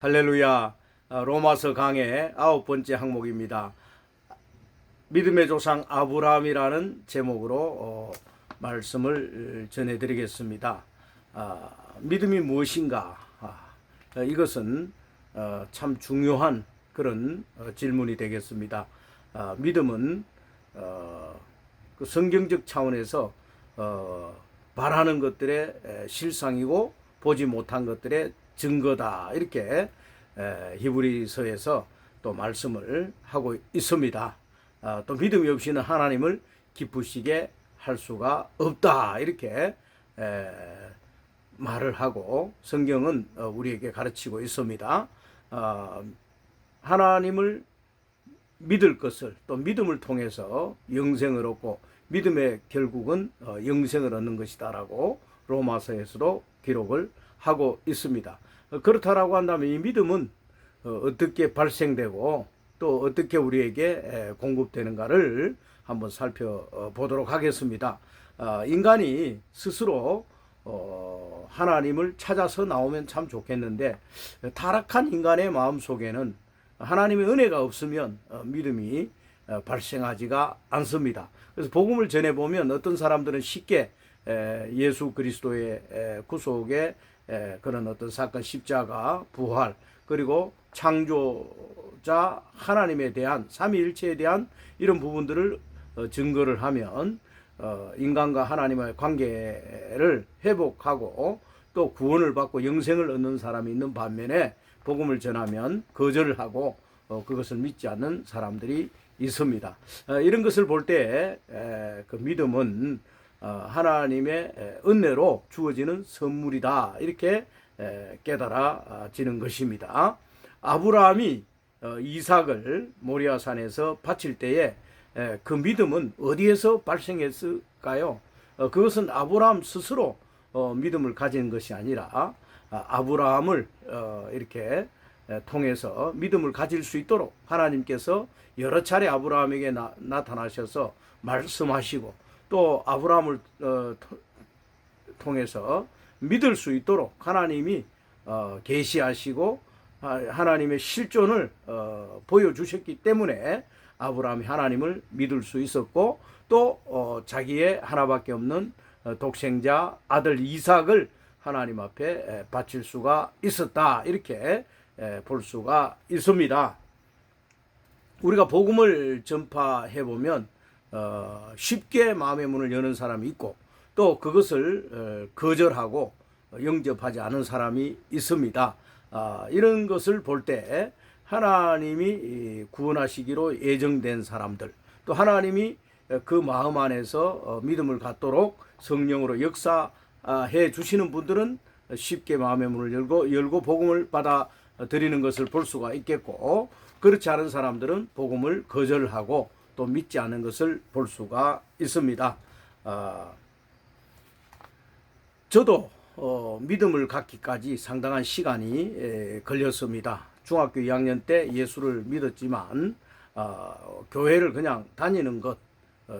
할렐루야. 로마서 강의 9번째 항목입니다. 믿음의 조상 아브라함이라는 제목으로 말씀을 전해드리겠습니다. 믿음이 무엇인가? 이것은 참 중요한 그런 질문이 되겠습니다. 믿음은 그 성경적 차원에서 바라는 것들의 실상이고 보지 못한 것들의 증거다, 이렇게 히브리서에서 또 말씀을 하고 있습니다. 또 믿음이 없이는 하나님을 기쁘시게 할 수가 없다, 이렇게 말을 하고 성경은 우리에게 가르치고 있습니다. 하나님을 믿을 것을, 또 믿음을 통해서 영생을 얻고 믿음의 결국은 영생을 얻는 것이다라고 로마서에서도 기록을 하고 있습니다. 그렇다라고 한다면 이 믿음은 어떻게 발생되고 또 어떻게 우리에게 공급되는가를 한번 살펴보도록 하겠습니다. 인간이 스스로 하나님을 찾아서 나오면 참 좋겠는데, 타락한 인간의 마음속에는 하나님의 은혜가 없으면 믿음이 발생하지가 않습니다. 그래서 복음을 전해보면 어떤 사람들은 쉽게 예수 그리스도의 구속의 그런 어떤 사건, 십자가, 부활, 그리고 창조자 하나님에 대한 삼위일체에 대한 이런 부분들을 증거를 하면 인간과 하나님의 관계를 회복하고 또 구원을 받고 영생을 얻는 사람이 있는 반면에, 복음을 전하면 거절을 하고 그것을 믿지 않는 사람들이 있습니다. 이런 것을 볼 때 그 믿음은 하나님의 은혜로 주어지는 선물이다, 이렇게 깨달아지는 것입니다. 아브라함이 이삭을 모리아산에서 바칠 때에 그 믿음은 어디에서 발생했을까요? 그것은 아브라함 스스로 믿음을 가진 것이 아니라 아브라함을 이렇게 통해서 믿음을 가질 수 있도록 하나님께서 여러 차례 아브라함에게 나타나셔서 말씀하시고, 또 아브라함을 통해서 믿을 수 있도록 하나님이 계시하시고 하나님의 실존을 보여주셨기 때문에 아브라함이 하나님을 믿을 수 있었고, 또 자기의 하나밖에 없는 독생자 아들 이삭을 하나님 앞에 바칠 수가 있었다, 이렇게 볼 수가 있습니다. 우리가 복음을 전파해 보면 쉽게 마음의 문을 여는 사람이 있고, 또 그것을 거절하고 영접하지 않은 사람이 있습니다. 이런 것을 볼 때 하나님이 구원하시기로 예정된 사람들, 또 하나님이 그 마음 안에서 믿음을 갖도록 성령으로 역사해 주시는 분들은 쉽게 마음의 문을 열고 복음을 받아들이는 것을 볼 수가 있겠고, 그렇지 않은 사람들은 복음을 거절하고 또 믿지 않는 것을 볼 수가 있습니다. 저도 믿음을 갖기까지 상당한 시간이 걸렸습니다. 중학교 2학년 때 예수를 믿었지만 교회를 그냥 다니는 것,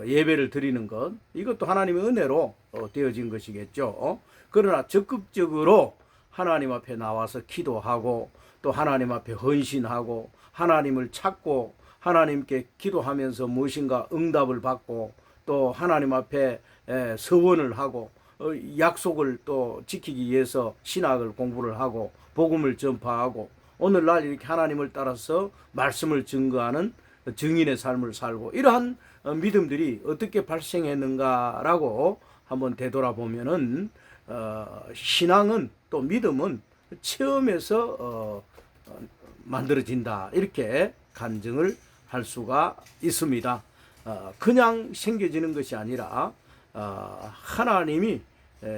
예배를 드리는 것, 이것도 하나님의 은혜로 되어진 것이겠죠. 그러나 적극적으로 하나님 앞에 나와서 기도하고 또 하나님 앞에 헌신하고 하나님을 찾고 하나님께 기도하면서 무엇인가 응답을 받고 또 하나님 앞에 서원을 하고 약속을 또 지키기 위해서 신학을 공부를 하고 복음을 전파하고 오늘날 이렇게 하나님을 따라서 말씀을 증거하는 증인의 삶을 살고, 이러한 믿음들이 어떻게 발생했는가라고 한번 되돌아보면은 신앙은, 또 믿음은 체험에서 만들어진다, 이렇게 간증을 할 수가 있습니다. 그냥 생겨지는 것이 아니라 하나님이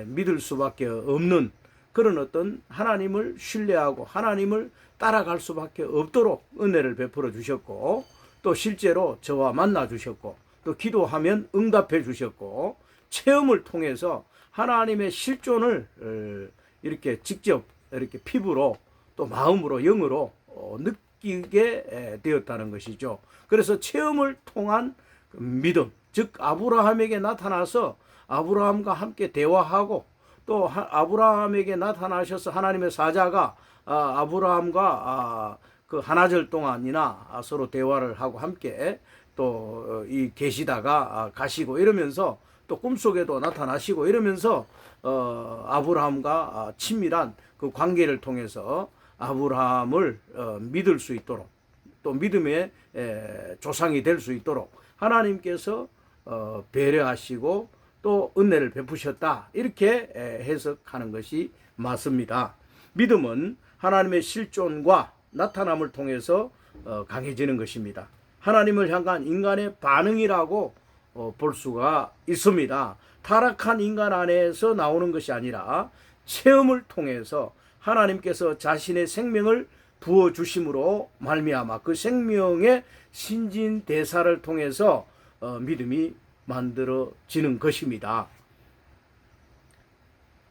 믿을 수밖에 없는 그런 어떤 하나님을 신뢰하고 하나님을 따라갈 수밖에 없도록 은혜를 베풀어 주셨고, 또 실제로 저와 만나 주셨고, 또 기도하면 응답해 주셨고, 체험을 통해서 하나님의 실존을 이렇게 직접 이렇게 피부로 또 마음으로 영으로 느끼게 되었다는 것이죠. 그래서 체험을 통한 믿음, 즉 아브라함에게 나타나서 아브라함과 함께 대화하고 또 아브라함에게 나타나셔서 하나님의 사자가 아브라함과 그 한나절 동안이나 서로 대화를 하고 함께 또 이 계시다가 가시고 이러면서 또 꿈속에도 나타나시고 이러면서 아브라함과 친밀한 그 관계를 통해서 아브라함을 믿을 수 있도록 또 믿음의 조상이 될 수 있도록 하나님께서 배려하시고 또 은혜를 베푸셨다, 이렇게 해석하는 것이 맞습니다. 믿음은 하나님의 실존과 나타남을 통해서 강해지는 것입니다. 하나님을 향한 인간의 반응이라고 볼 수가 있습니다. 타락한 인간 안에서 나오는 것이 아니라 체험을 통해서 하나님께서 자신의 생명을 부어주심으로 말미암아 그 생명의 신진대사를 통해서 믿음이 만들어지는 것입니다.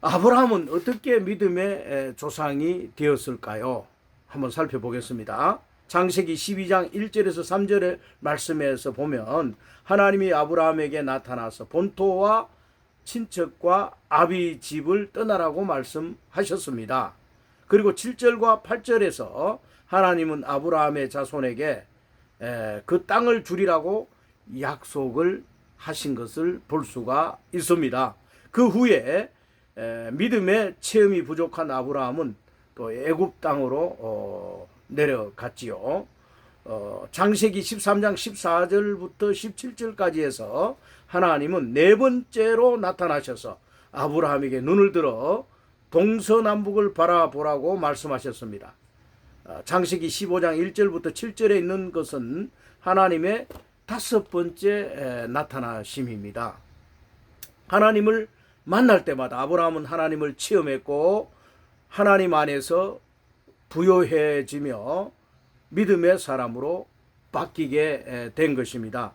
아브라함은 어떻게 믿음의 조상이 되었을까요? 한번 살펴보겠습니다. 창세기 12장 1절에서 3절의 말씀에서 보면 하나님이 아브라함에게 나타나서 본토와 친척과 아비 집을 떠나라고 말씀하셨습니다. 그리고 7절과 8절에서 하나님은 아브라함의 자손에게 그 땅을 주리라고 약속을 하신 것을 볼 수가 있습니다. 그 후에 믿음의 체험이 부족한 아브라함은 또 애굽 땅으로 내려갔지요. 창세기 13장 14절부터 17절까지 해서 하나님은 네 번째로 나타나셔서 아브라함에게 눈을 들어 동서남북을 바라보라고 말씀하셨습니다. 창세기 15장 1절부터 7절에 있는 것은 하나님의 다섯 번째 나타나심입니다. 하나님을 만날 때마다 아브라함은 하나님을 체험했고 하나님 안에서 부요해지며 믿음의 사람으로 바뀌게 된 것입니다.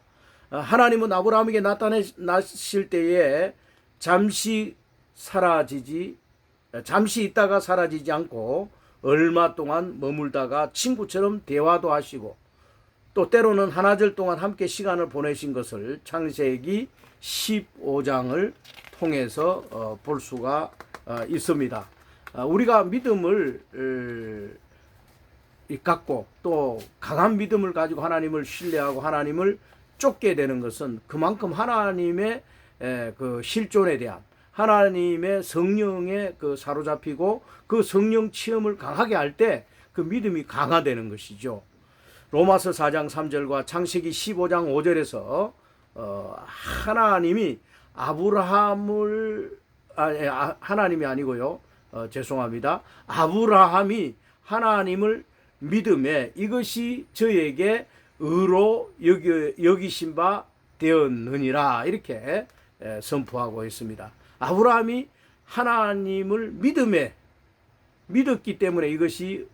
하나님은 아브라함에게 나타나실 때에 잠시 있다가 사라지지 않고 얼마 동안 머물다가 친구처럼 대화도 하시고 또 때로는 한나절 동안 함께 시간을 보내신 것을 창세기 15장을 통해서 볼 수가 있습니다. 우리가 믿음을 갖고 또 강한 믿음을 가지고 하나님을 신뢰하고 하나님을 쫓게 되는 것은 그만큼 하나님의 그 실존에 대한 하나님의 성령에 그 사로잡히고 그 성령 체험을 강하게 할 때 그 믿음이 강화되는 것이죠. 로마서 4장 3절과 창세기 15장 5절에서 하나님이 아브라함을 하나님이 아니고요. 죄송합니다. 아브라함이 하나님을 믿음에 이것이 저에게 의로 여기신 바 되었느니라, 이렇게 선포하고 있습니다. 아브라함이 하나님을 믿음에 믿었기 때문에 이것이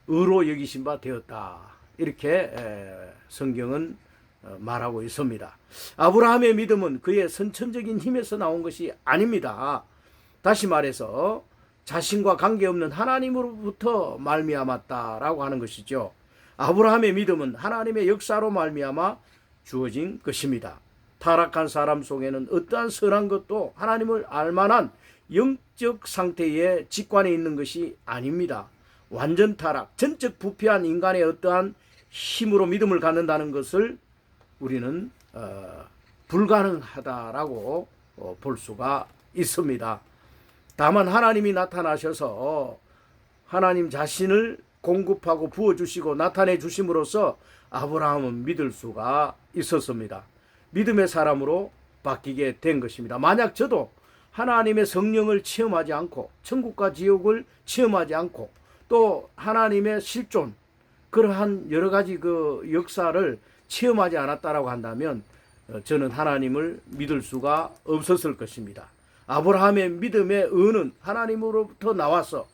의로 여기신 바 되었다, 이렇게 성경은 말하고 있습니다. 아브라함의 믿음은 그의 선천적인 힘에서 나온 것이 아닙니다. 다시 말해서 자신과 관계없는 하나님으로부터 말미암았다라고 하는 것이죠. 아브라함의 믿음은 하나님의 역사로 말미암아 주어진 것입니다. 타락한 사람 속에는 어떠한 선한 것도 하나님을 알만한 영적 상태의 직관에 있는 것이 아닙니다. 완전 타락, 전적 부패한 인간의 어떠한 힘으로 믿음을 갖는다는 것을 우리는 불가능하다라고 볼 수가 있습니다. 다만 하나님이 나타나셔서 하나님 자신을 공급하고 부어주시고 나타내 주심으로써 아브라함은 믿을 수가 있었습니다. 믿음의 사람으로 바뀌게 된 것입니다. 만약 저도 하나님의 성령을 체험하지 않고 천국과 지옥을 체험하지 않고 또 하나님의 실존, 그러한 여러 가지 그 역사를 체험하지 않았다라고 한다면 저는 하나님을 믿을 수가 없었을 것입니다. 아브라함의 믿음의 은은 하나님으로부터 나와서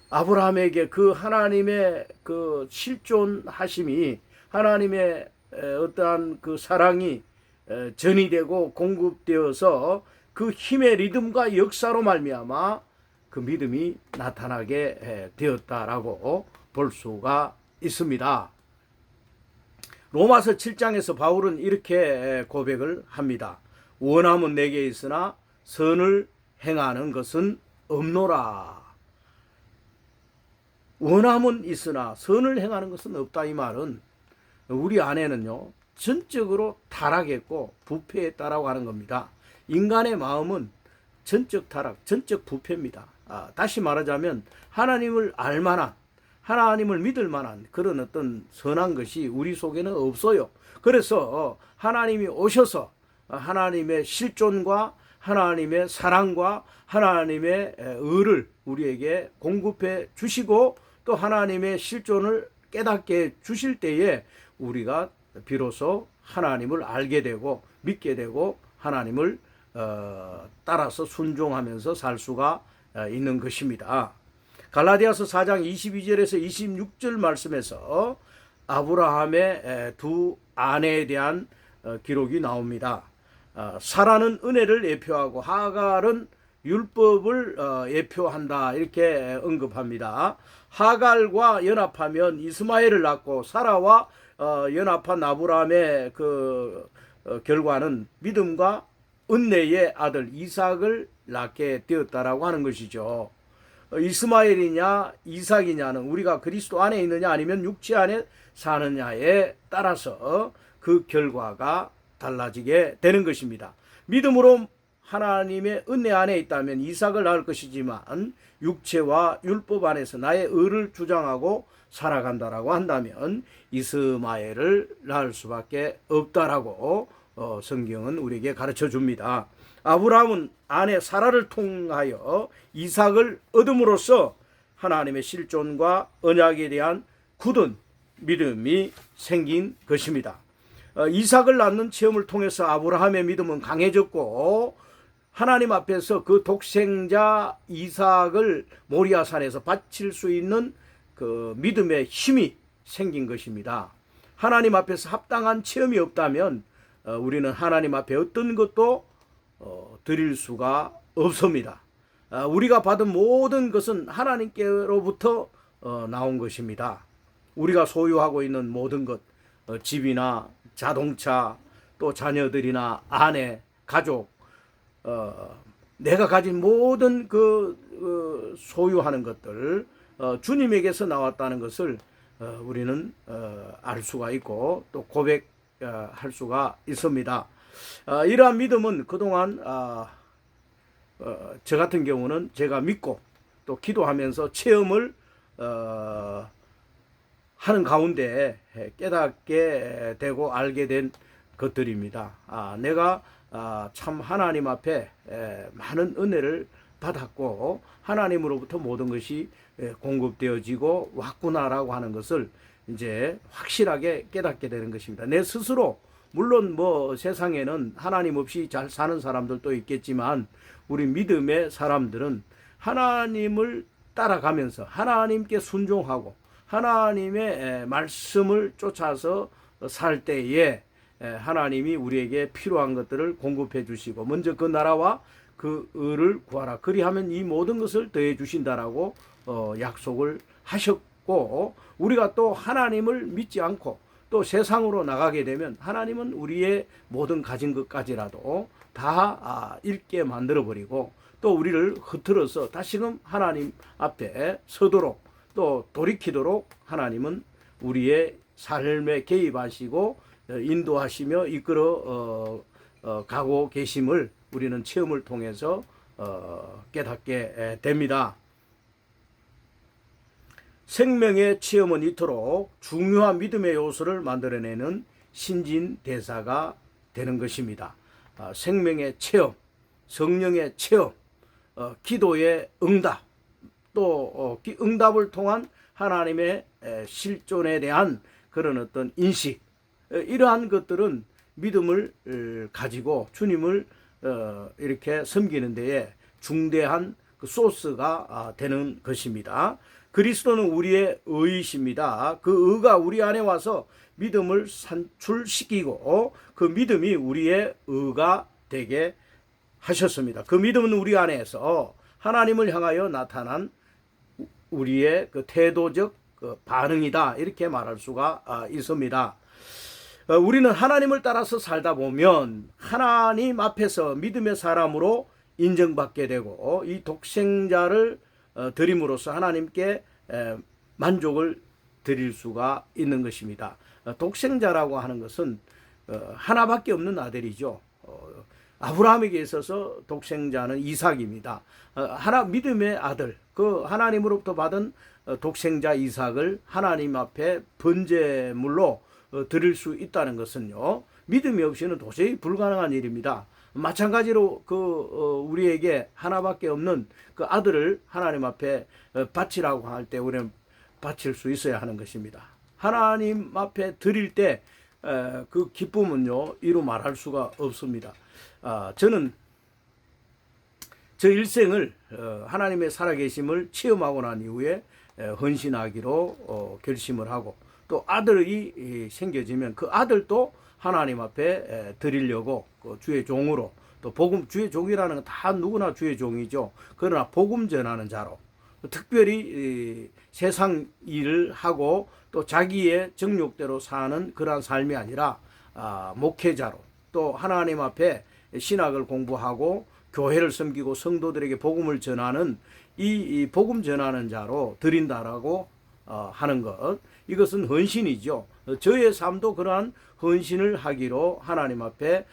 아브라함에게 그 하나님의 그 실존하심이 하나님의 어떠한 그 사랑이 전이되고 공급되어서 그 힘의 리듬과 역사로 말미암아 그 믿음이 나타나게 되었다라고 볼 수가 있습니다. 로마서 7장에서 바울은 이렇게 고백을 합니다. 원함은 내게 있으나 선을 행하는 것은 없노라. 원함은 있으나 선을 행하는 것은 없다. 이 말은 우리 안에는요 전적으로 타락했고 부패했다라고 하는 겁니다. 인간의 마음은 전적 타락, 전적 부패입니다. 다시 말하자면 하나님을 알만한, 하나님을 믿을 만한 그런 어떤 선한 것이 우리 속에는 없어요. 그래서 하나님이 오셔서 하나님의 실존과 하나님의 사랑과 하나님의 의를 우리에게 공급해 주시고 또 하나님의 실존을 깨닫게 주실 때에 우리가 비로소 하나님을 알게 되고 믿게 되고 하나님을 따라서 순종하면서 살 수가 있는 것입니다. 갈라디아서 4장 22절에서 26절 말씀에서 아브라함의 두 아내에 대한 기록이 나옵니다. 사라는 은혜를 예표하고 하갈은 율법을 예표한다 이렇게 언급합니다. 하갈과 연합하면 이스마엘을 낳고 사라와 연합한 아브라함의 그 결과는 믿음과 은혜의 아들 이삭을 낳게 되었다라고 하는 것이죠. 이스마엘이냐 이삭이냐는 우리가 그리스도 안에 있느냐 아니면 육체 안에 사느냐에 따라서 그 결과가 달라지게 되는 것입니다. 믿음으로 하나님의 은혜 안에 있다면 이삭을 낳을 것이지만 육체와 율법 안에서 나의 의를 주장하고 살아간다라고 한다면 이스마엘을 낳을 수밖에 없다라고 성경은 우리에게 가르쳐 줍니다. 아브라함은 아내 사라를 통하여 이삭을 얻음으로써 하나님의 실존과 언약에 대한 굳은 믿음이 생긴 것입니다. 이삭을 낳는 체험을 통해서 아브라함의 믿음은 강해졌고 하나님 앞에서 그 독생자 이삭을 모리아산에서 바칠 수 있는 그 믿음의 힘이 생긴 것입니다. 하나님 앞에서 합당한 체험이 없다면 우리는 하나님 앞에 어떤 것도 드릴 수가 없습니다. 우리가 받은 모든 것은 하나님께로부터 나온 것입니다. 우리가 소유하고 있는 모든 것, 집이나 자동차, 또 자녀들이나 아내, 가족, 내가 가진 모든 그 소유하는 것들 주님에게서 나왔다는 것을 우리는 알 수가 있고 또 고백할 수가 있습니다. 이러한 믿음은 그동안 저 같은 경우는 제가 믿고 또 기도하면서 체험을 하는 가운데 깨닫게 되고 알게 된 것들입니다. 내가 참 하나님 앞에 많은 은혜를 받았고 하나님으로부터 모든 것이 공급되어지고 왔구나라고 하는 것을 이제 확실하게 깨닫게 되는 것입니다. 내 스스로 물론 뭐 세상에는 하나님 없이 잘 사는 사람들도 있겠지만 우리 믿음의 사람들은 하나님을 따라가면서 하나님께 순종하고 하나님의 말씀을 쫓아서 살 때에 하나님이 우리에게 필요한 것들을 공급해 주시고 먼저 그 나라와 그 의를 구하라 그리하면 이 모든 것을 더해 주신다라고 약속을 하셨고 우리가 또 하나님을 믿지 않고 또 세상으로 나가게 되면 하나님은 우리의 모든 가진 것까지라도 다 잃게 만들어버리고 또 우리를 흐트러서 다시금 하나님 앞에 서도록 또 돌이키도록 하나님은 우리의 삶에 개입하시고 인도하시며 이끌어 가고 계심을 우리는 체험을 통해서 깨닫게 됩니다. 생명의 체험은 이토록 중요한 믿음의 요소를 만들어내는 신진대사가 되는 것입니다. 생명의 체험, 성령의 체험, 기도의 응답, 또 응답을 통한 하나님의 실존에 대한 그런 어떤 인식, 이러한 것들은 믿음을 가지고 주님을 이렇게 섬기는 데에 중대한 그 소스가 되는 것입니다. 그리스도는 우리의 의이십니다. 그 의가 우리 안에 와서 믿음을 산출시키고 그 믿음이 우리의 의가 되게 하셨습니다. 그 믿음은 우리 안에서 하나님을 향하여 나타난 우리의 그 태도적 그 반응이다 이렇게 말할 수가 있습니다. 우리는 하나님을 따라서 살다 보면 하나님 앞에서 믿음의 사람으로 인정받게 되고 이 독생자를 드림으로써 하나님께 만족을 드릴 수가 있는 것입니다. 독생자라고 하는 것은 하나밖에 없는 아들이죠. 아브라함에게 있어서 독생자는 이삭입니다. 하나 믿음의 아들, 그 하나님으로부터 받은 독생자 이삭을 하나님 앞에 번제물로 드릴 수 있다는 것은요, 믿음이 없이는 도저히 불가능한 일입니다. 마찬가지로 우리에게 하나밖에 없는 그 아들을 하나님 앞에 바치라고 할 때 우리는 바칠 수 있어야 하는 것입니다. 하나님 앞에 드릴 때 그 기쁨은요, 이루 말할 수가 없습니다. 저는 저 일생을 하나님의 살아계심을 체험하고 난 이후에 헌신하기로 결심을 하고, 또 아들이 생겨지면 그 아들도 하나님 앞에 드리려고 주의 종으로, 또 주의 종이라는 건 다 누구나 주의 종이죠. 그러나 복음 전하는 자로, 특별히 세상 일을 하고 또 자기의 정욕대로 사는 그러한 삶이 아니라 목회자로, 또 하나님 앞에 신학을 공부하고 교회를 섬기고 성도들에게 복음을 전하는 이 복음 전하는 자로 드린다라고 하는 것, 이것은 헌신이죠. 저의 삶도 그러한 헌신을 하기로 하나님 앞에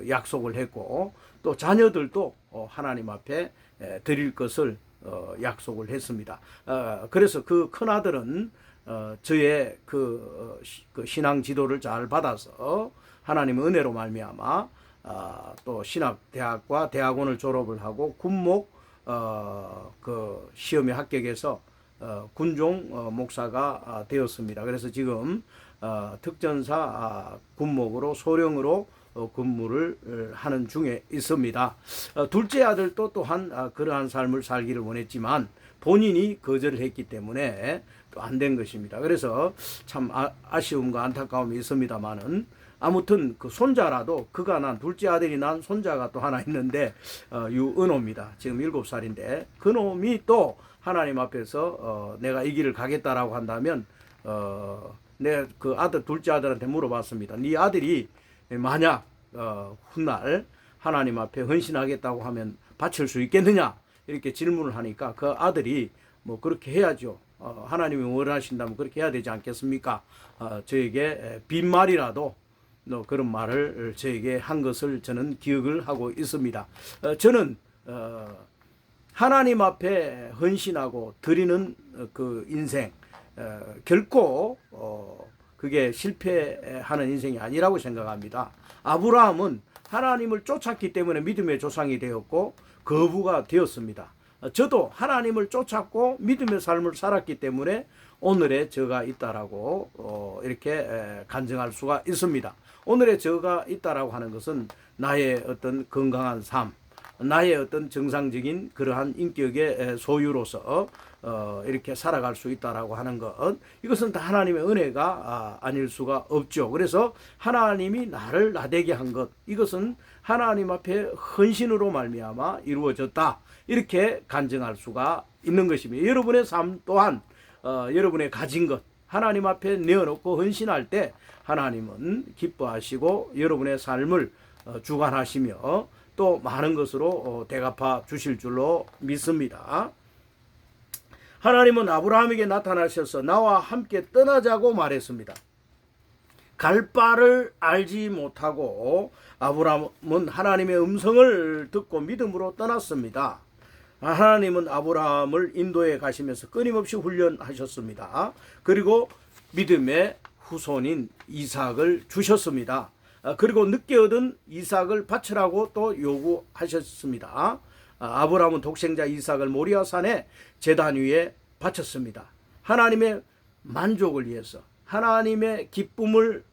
약속을 했고, 또 자녀들도 하나님 앞에 드릴 것을 약속을 했습니다. 그래서 그 큰아들은 저의 그 신앙 지도를 잘 받아서 하나님의 은혜로 말미암아 또 신학대학과 대학원을 졸업을 하고 군목 그 시험에 합격해서 군종 목사가 되었습니다. 그래서 지금 특전사 군목으로 소령으로 근무를 하는 중에 있습니다. 둘째 아들도 또한 그러한 삶을 살기를 원했지만 본인이 거절을 했기 때문에 또 안 된 것입니다. 그래서 참 아쉬움과 안타까움이 있습니다만은, 아무튼 그 손자라도, 그가 난 둘째 아들이 난 손자가 또 하나 있는데 유은호입니다. 지금 7살인데 그놈이 또 하나님 앞에서 내가 이 길을 가겠다라고 한다면 내가 그 둘째 아들한테 물어봤습니다. 네 아들이 만약 훗날 하나님 앞에 헌신하겠다고 하면 바칠 수 있겠느냐, 이렇게 질문을 하니까 그 아들이 뭐 그렇게 해야죠. 하나님이 원하신다면 그렇게 해야 되지 않겠습니까? 저에게 빈말이라도 그런 말을 저에게 한 것을 저는 기억을 하고 있습니다. 저는 하나님 앞에 헌신하고 드리는 그 인생, 결코 그게 실패하는 인생이 아니라고 생각합니다. 아브라함은 하나님을 쫓았기 때문에 믿음의 조상이 되었고 거부가 되었습니다. 저도 하나님을 쫓았고 믿음의 삶을 살았기 때문에 오늘의 저가 있다라고 이렇게 간증할 수가 있습니다. 오늘의 저가 있다라고 하는 것은 나의 어떤 건강한 삶, 나의 어떤 정상적인 그러한 인격의 소유로서 이렇게 살아갈 수 있다라고 하는 것, 이것은 다 하나님의 은혜가 아닐 수가 없죠. 그래서 하나님이 나를 나되게 한 것, 이것은 하나님 앞에 헌신으로 말미암아 이루어졌다, 이렇게 간증할 수가 있는 것입니다. 여러분의 삶 또한 여러분의 가진 것 하나님 앞에 내어놓고 헌신할 때 하나님은 기뻐하시고 여러분의 삶을 주관하시며 또 많은 것으로 대갚아 주실 줄로 믿습니다. 하나님은 아브라함에게 나타나셔서 나와 함께 떠나자고 말했습니다. 갈 바를 알지 못하고 아브라함은 하나님의 음성을 듣고 믿음으로 떠났습니다. 하나님은 아브라함을 인도에 가시면서 끊임없이 훈련하셨습니다. 그리고 믿음의 후손인 이삭을 주셨습니다. 그리고 늦게 얻은 이삭을 바치라고 또 요구하셨습니다. 아브라함은 독생자 이삭을 모리아산에 제단 위에 바쳤습니다. 하나님의 만족을 위해서, 하나님의 기쁨을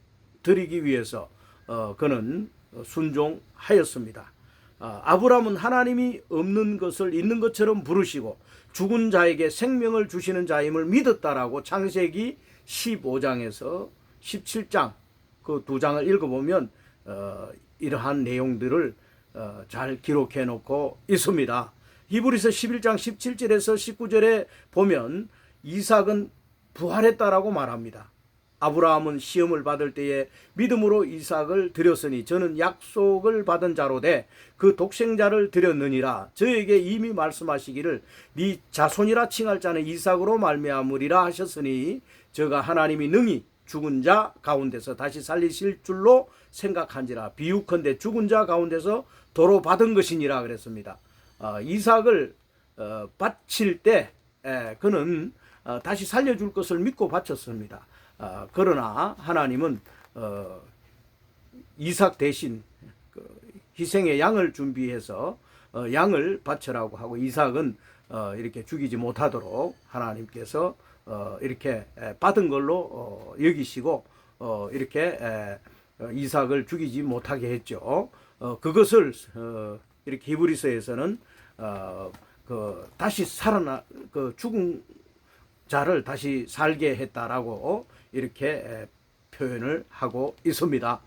드리기 위해서 그는 순종하였습니다. 아브라함은 하나님이 없는 것을 있는 것처럼 부르시고 죽은 자에게 생명을 주시는 자임을 믿었다라고 창세기 15장에서 17장 그 두 장을 읽어보면 이러한 내용들을 잘 기록해 놓고 있습니다. 히브리서 11장 17절에서 19절에 보면 이삭은 부활했다라고 말합니다. 아브라함은 시험을 받을 때에 믿음으로 이삭을 드렸으니 저는 약속을 받은 자로 돼 그 독생자를 드렸느니라. 저에게 이미 말씀하시기를 네 자손이라 칭할 자는 이삭으로 말미암으리라 하셨으니 저가 하나님이 능히 죽은 자 가운데서 다시 살리실 줄로 생각한지라. 비유컨대 죽은 자 가운데서 도로 받은 것이니라 그랬습니다. 이삭을 바칠 때 그는 다시 살려줄 것을 믿고 바쳤습니다. 그러나 하나님은 이삭 대신 희생의 양을 준비해서 양을 바쳐라고 하고 이삭은 이렇게 죽이지 못하도록 하나님께서 이렇게 받은 걸로 여기시고 이렇게 이삭을 죽이지 못하게 했죠. 그것을 이렇게 히브리서에서는 다시 살아나 죽은 자를 다시 살게 했다라고 이렇게 표현을 하고 있습니다.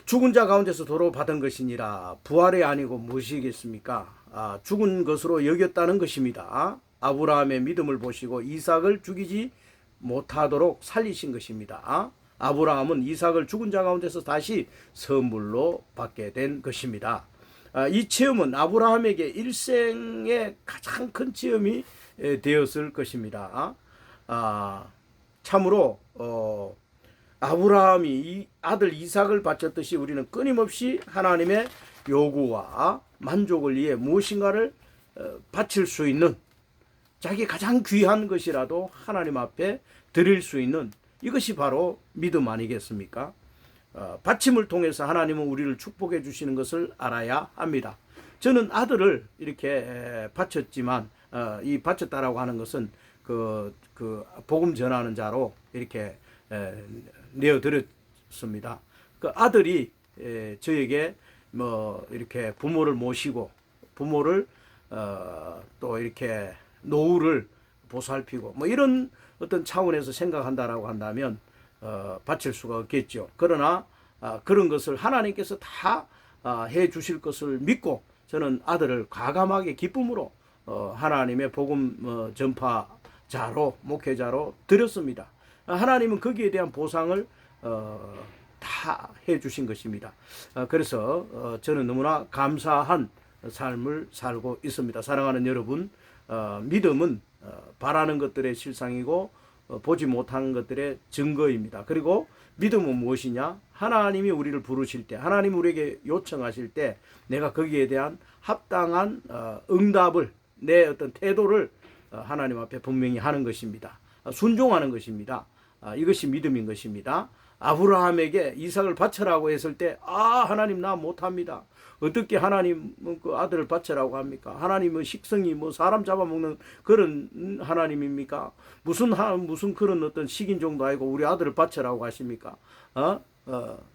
죽은 자 가운데서 도로 받은 것이니라. 부활이 아니고 무엇이겠습니까? 죽은 것으로 여겼다는 것입니다. 아브라함의 믿음을 보시고 이삭을 죽이지 못하도록 살리신 것입니다. 아브라함은 이삭을 죽은 자 가운데서 다시 선물로 받게 된 것입니다. 이 체험은 아브라함에게 일생의 가장 큰 체험이 되었을 것입니다. 참으로 아브라함이 이 아들 이삭을 바쳤듯이 우리는 끊임없이 하나님의 요구와 만족을 위해 무엇인가를 바칠 수 있는, 자기 가장 귀한 것이라도 하나님 앞에 드릴 수 있는, 이것이 바로 믿음 아니겠습니까? 바침을 통해서 하나님은 우리를 축복해 주시는 것을 알아야 합니다. 저는 아들을 이렇게 바쳤지만 이 바쳤다라고 하는 것은 그 복음 전하는 자로 이렇게 내어드렸습니다. 그 아들이 저에게 뭐 이렇게 부모를 모시고 부모를 또 이렇게 노후를 보살피고 뭐 이런 어떤 차원에서 생각한다라고 한다면 바칠 수가 없겠죠. 그러나 그런 것을 하나님께서 다 해 주실 것을 믿고 저는 아들을 과감하게 기쁨으로 하나님의 복음 전파자로, 목회자로 드렸습니다. 하나님은 거기에 대한 보상을 다 해 주신 것입니다. 그래서 저는 너무나 감사한 삶을 살고 있습니다. 사랑하는 여러분, 믿음은 바라는 것들의 실상이고 보지 못한 것들의 증거입니다. 그리고 믿음은 무엇이냐? 하나님이 우리를 부르실 때, 하나님이 우리에게 요청하실 때 내가 거기에 대한 합당한 응답을, 내 어떤 태도를 하나님 앞에 분명히 하는 것입니다. 순종하는 것입니다. 이것이 믿음인 것입니다. 아브라함에게 이삭을 바쳐라고 했을 때 하나님 나 못합니다. 어떻게 하나님은 그 아들을 바쳐라고 합니까? 하나님은 식성이 뭐 사람 잡아먹는 그런 하나님입니까? 무슨 그런 어떤 식인종도 아니고 우리 아들을 바쳐라고 하십니까?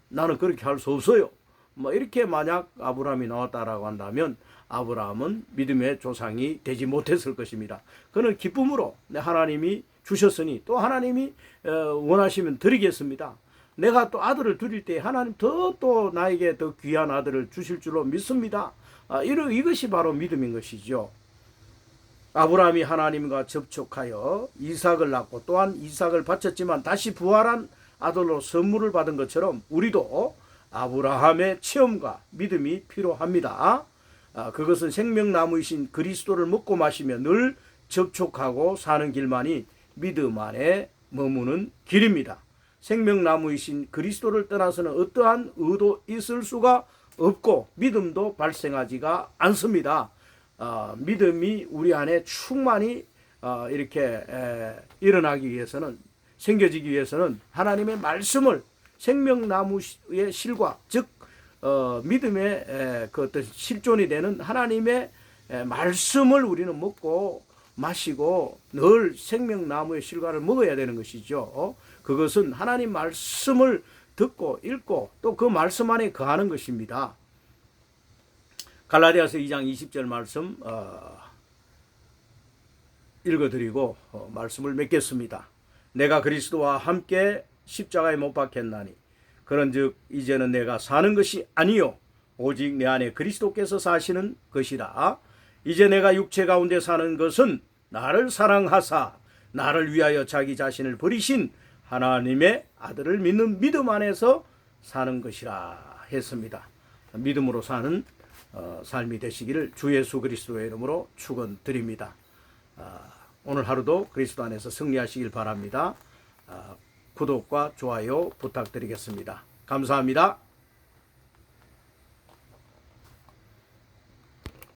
나는 그렇게 할 수 없어요. 뭐 이렇게 만약 아브라함이 나왔다라고 한다면 아브라함은 믿음의 조상이 되지 못했을 것입니다. 그는 기쁨으로 하나님이 주셨으니 또 하나님이 원하시면 드리겠습니다. 내가 또 아들을 드릴 때 하나님 또 나에게 더 귀한 아들을 주실 줄로 믿습니다. 이것이 바로 믿음인 것이죠. 아브라함이 하나님과 접촉하여 이삭을 낳고 또한 이삭을 바쳤지만 다시 부활한 아들로 선물을 받은 것처럼 우리도 아브라함의 체험과 믿음이 필요합니다. 그것은 생명나무이신 그리스도를 먹고 마시며 늘 접촉하고 사는 길만이 믿음 안에 머무는 길입니다. 생명나무이신 그리스도를 떠나서는 어떠한 의도 있을 수가 없고 믿음도 발생하지가 않습니다. 믿음이 우리 안에 충만히 이렇게 일어나기 위해서는, 생겨지기 위해서는 하나님의 말씀을, 생명나무의 실과, 즉 믿음의 그 어떤 실존이 되는 하나님의 말씀을 우리는 먹고 마시고 늘 생명나무의 실과를 먹어야 되는 것이죠. 그것은 하나님 말씀을 듣고 읽고 또 그 말씀 안에 거하는 것입니다. 갈라디아서 2장 20절 말씀 읽어드리고 말씀을 맺겠습니다. 내가 그리스도와 함께 십자가에 못 박혔나니 그런즉 이제는 내가 사는 것이 아니요 오직 내 안에 그리스도께서 사시는 것이라. 이제 내가 육체 가운데 사는 것은 나를 사랑하사 나를 위하여 자기 자신을 버리신 하나님의 아들을 믿는 믿음 안에서 사는 것이라 했습니다. 믿음으로 사는 삶이 되시기를 주 예수 그리스도의 이름으로 축원드립니다. 오늘 하루도 그리스도 안에서 승리하시길 바랍니다. 구독과 좋아요 부탁드리겠습니다. 감사합니다.